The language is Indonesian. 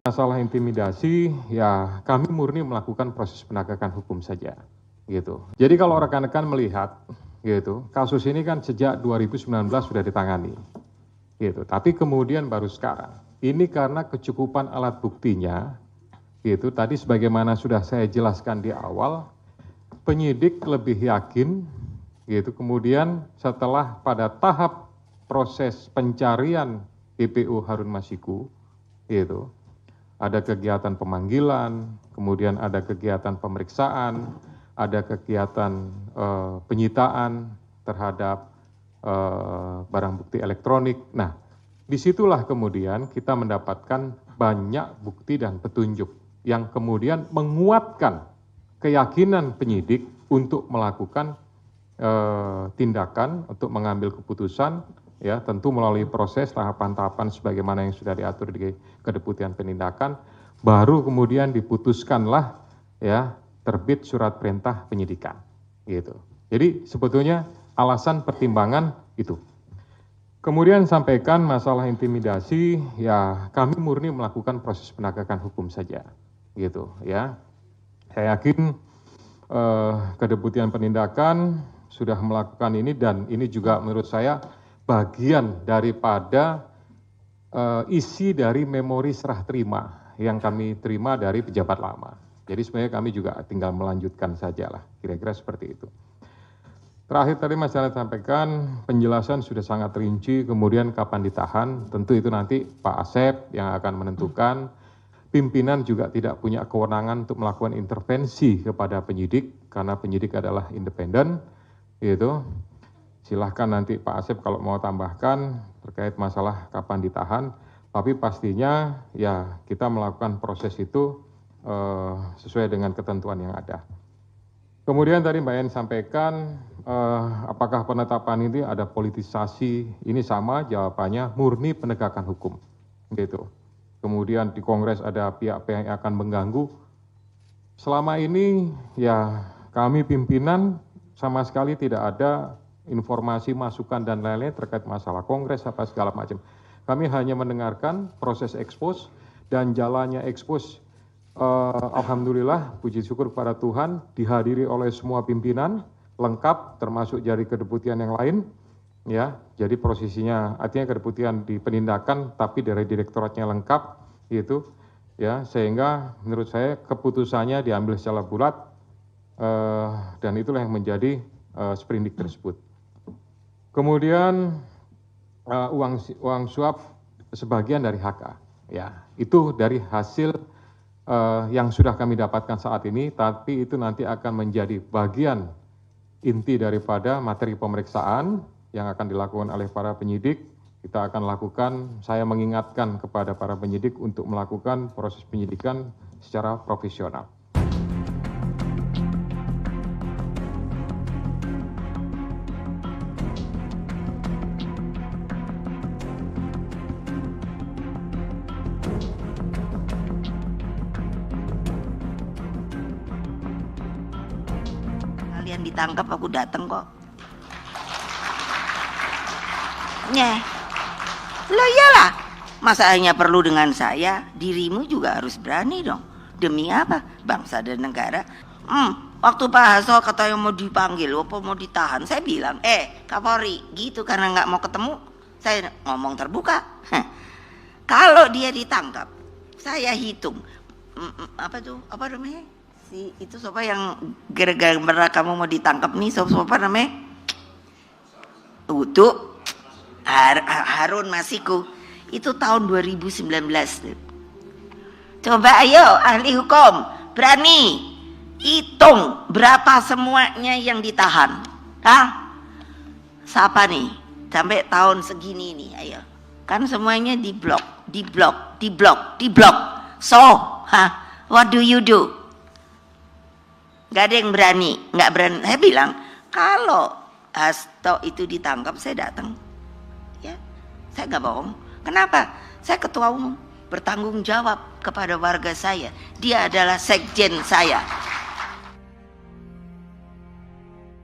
Masalah intimidasi, ya kami murni melakukan proses penegakan hukum saja, gitu. Jadi kalau rekan-rekan melihat, gitu, kasus ini kan sejak 2019 sudah ditangani, gitu. Tapi kemudian baru sekarang, ini karena kecukupan alat buktinya, gitu. Tadi sebagaimana sudah saya jelaskan di awal, penyidik lebih yakin, gitu. Kemudian setelah pada tahap proses pencarian DPO Harun Masiku, gitu. Ada kegiatan pemanggilan, kemudian ada kegiatan pemeriksaan, ada kegiatan penyitaan terhadap barang bukti elektronik. Nah, disitulah kemudian kita mendapatkan banyak bukti dan petunjuk yang kemudian menguatkan keyakinan penyidik untuk melakukan tindakan, untuk mengambil keputusan, ya tentu melalui proses tahapan-tahapan sebagaimana yang sudah diatur di Kedeputian Penindakan, baru kemudian diputuskanlah ya terbit surat perintah penyidikan, gitu. Jadi sebetulnya alasan pertimbangan itu. Kemudian sampaikan masalah intimidasi, ya kami murni melakukan proses penegakan hukum saja, gitu ya. Saya yakin Kedeputian Penindakan sudah melakukan ini dan ini juga menurut saya bagian daripada isi dari memori serah terima yang kami terima dari pejabat lama. Jadi sebenarnya kami juga tinggal melanjutkan saja lah, kira-kira seperti itu. Terakhir tadi Mas Janet sampaikan penjelasan sudah sangat rinci, kemudian kapan ditahan, tentu itu nanti Pak Asep yang akan menentukan. Pimpinan juga tidak punya kewenangan untuk melakukan intervensi kepada penyidik, karena penyidik adalah independen, gitu. Silahkan nanti Pak Asep kalau mau tambahkan terkait masalah kapan ditahan, tapi pastinya ya kita melakukan proses itu sesuai dengan ketentuan yang ada. Kemudian tadi Mbak En sampaikan apakah penetapan ini ada politisasi, ini sama jawabannya murni penegakan hukum, gitu. Kemudian di Kongres ada pihak-pihak yang akan mengganggu. Selama ini ya kami pimpinan sama sekali tidak ada informasi, masukan dan lain-lain terkait masalah Kongres apa segala macam. Kami hanya mendengarkan proses ekspos dan jalannya ekspos. Alhamdulillah, puji syukur kepada Tuhan dihadiri oleh semua pimpinan lengkap, termasuk dari kedeputian yang lain. Ya, jadi posisinya artinya kedeputian di penindakan, tapi dari direktoratnya lengkap, gitu. Ya, sehingga menurut saya keputusannya diambil secara bulat dan itulah yang menjadi sprindik tersebut. Kemudian uang suap sebagian dari HK, ya itu dari hasil yang sudah kami dapatkan saat ini, tapi itu nanti akan menjadi bagian inti daripada materi pemeriksaan yang akan dilakukan oleh para penyidik. Kita akan lakukan, saya mengingatkan kepada para penyidik untuk melakukan proses penyidikan secara profesional. Kalian ditangkap aku datang kok. Nyeh. Loh iyalah. Masa hanya perlu dengan saya, dirimu juga harus berani dong. Demi apa? Bangsa dan negara. Waktu Pak Hasto katanya mau dipanggil, apa mau ditahan, saya bilang, Kapolri, gitu karena nggak mau ketemu, saya ngomong terbuka. Kalau dia ditangkap, saya hitung, apa namanya? Si itu siapa yang gara-gara kamu mau ditangkap nih, siapa namanya? Untuk Harun Masiku itu tahun 2019. Coba ayo ahli hukum berani hitung berapa semuanya yang ditahan. Siapa nih sampai tahun segini nih, ayo. Kan semuanya diblok. So, what do you do? Gak ada yang berani, nggak berani. Saya bilang kalau Hasto itu ditangkap, saya datang. Ya, saya nggak bohong. Kenapa? Saya ketua umum, bertanggung jawab kepada warga saya. Dia adalah sekjen saya.